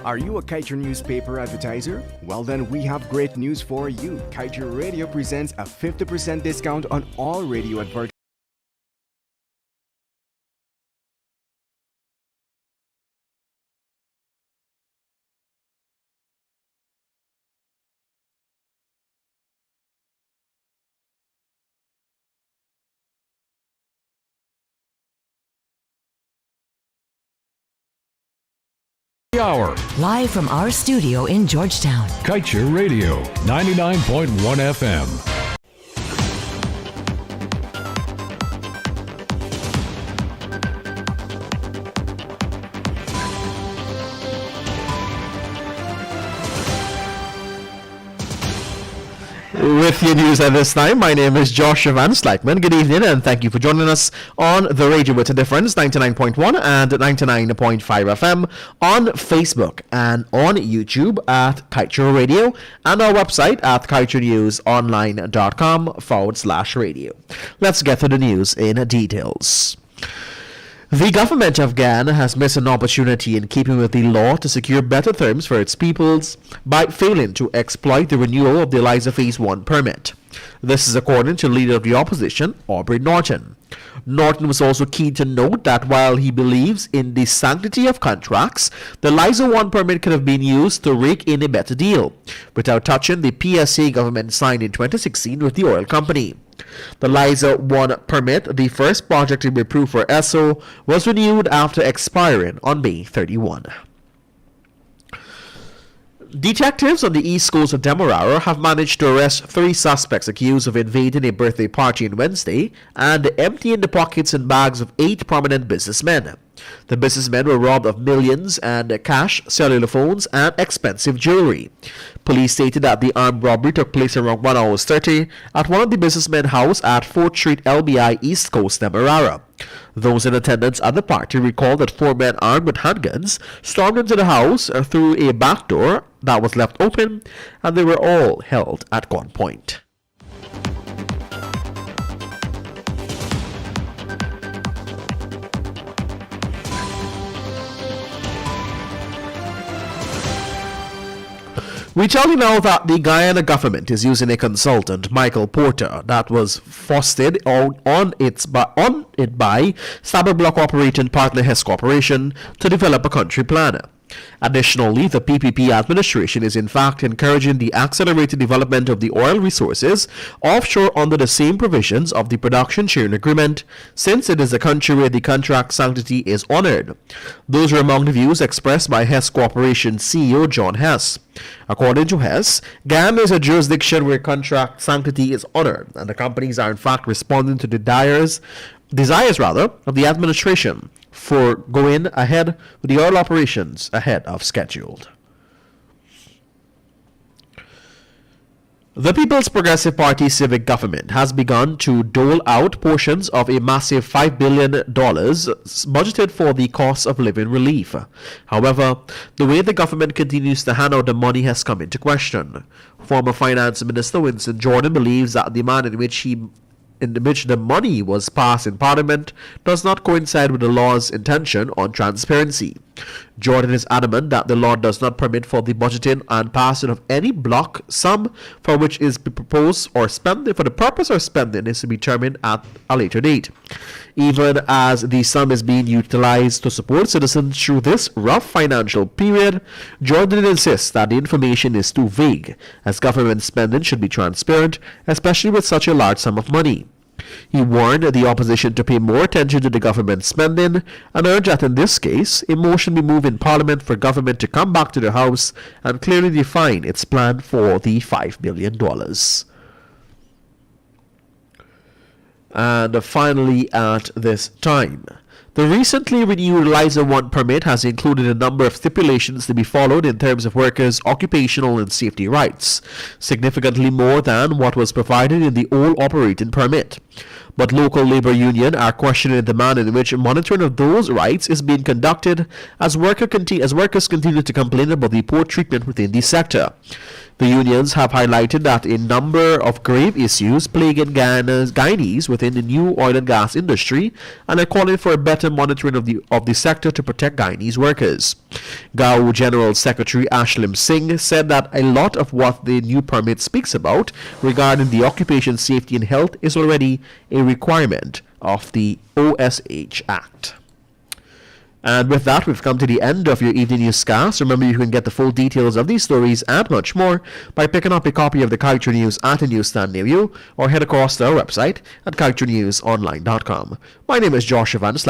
Are you a Kaieteur newspaper advertiser? Well then, we have great news for you. Kaieteur Radio presents a 50% discount on all radio advertising. Hour. Live from our studio in Georgetown. Kaieteur Radio, 99.1 FM. With your news at this time, my name is Joshua Van Slykeman. Good evening and thank you for joining us on the Radio with a Difference, 99.1 and 99.5 FM, on Facebook and on YouTube at Kaieteur Radio and our website at kaieteurnewsonline.com/radio. Let's get to the news in details. The government of Ghana has missed an opportunity in keeping with the law to secure better terms for its peoples by failing to exploit the renewal of the Eliza Phase 1 permit. This is according to leader of the opposition, Aubrey Norton. Norton was also keen to note that while he believes in the sanctity of contracts, the Eliza 1 permit could have been used to rake in a better deal, without touching the PSA government signed in 2016 with the oil company. The Eliza 1 permit, the first project to be approved for ESSO, was renewed after expiring on May 31. Detectives on the east coast of Demerara have managed to arrest 3 suspects accused of invading a birthday party on Wednesday and emptying the pockets and bags of 8 prominent businessmen. The businessmen were robbed of millions and cash, cellular phones, and expensive jewelry. Police stated that the armed robbery took place around 1:30 at one of the businessmen's house at 4th Street LBI East Coast, Demerara. Those in attendance at the party recalled that 4 men armed with handguns stormed into the house through a back door that was left open, and they were all held at gunpoint. We tell you now that the Guyana government is using a consultant, Michael Porter, that was fostered on it by Stable Block Operating Partner Hess Corporation to develop a country plan. Additionally, the PPP administration is in fact encouraging the accelerated development of the oil resources offshore under the same provisions of the production sharing agreement, since it is a country where the contract sanctity is honored. Those are among the views expressed by Hess Corporation CEO John Hess. According to Hess, Ghana is a jurisdiction where contract sanctity is honored, and the companies are in fact responding to the desires of the administration for going ahead with the oil operations ahead of schedule. The People's Progressive Party civic government has begun to dole out portions of a massive $5 billion budgeted for the cost of living relief. However, the way the government continues to hand out the money has come into question. Former Finance Minister Winston Jordan believes that the manner in which the money was passed in Parliament does not coincide with the law's intention on transparency. Jordan is adamant that the law does not permit for the budgeting and passing of any block sum for which is proposed or spending for the purpose of spending is to be determined at a later date. Even as the sum is being utilized to support citizens through this rough financial period, Jordan insists that the information is too vague, as government spending should be transparent, especially with such a large sum of money. He warned the opposition to pay more attention to the government spending and urged that in this case, a motion be moved in Parliament for government to come back to the House and clearly define its plan for the $5 billion. And finally, at this time, the recently renewed Eliza 1 permit has included a number of stipulations to be followed in terms of workers' occupational and safety rights, significantly more than what was provided in the old operating permit. But local labor unions are questioning the manner in which monitoring of those rights is being conducted as workers continue to complain about the poor treatment within the sector. The unions have highlighted that a number of grave issues plaguing Guyanese within the new oil and gas industry and are calling for a better monitoring of the sector to protect Guyanese workers. GAU General Secretary Ashlim Singh said that a lot of what the new permit speaks about regarding the occupation safety and health is already a requirement of the OSH Act. And with that, we've come to the end of your evening newscast. Remember, you can get the full details of these stories and much more by picking up a copy of the Kaieteur News at a newsstand near you, or head across to our website at kaieteurnewsonline.com. My name is Josh Evans.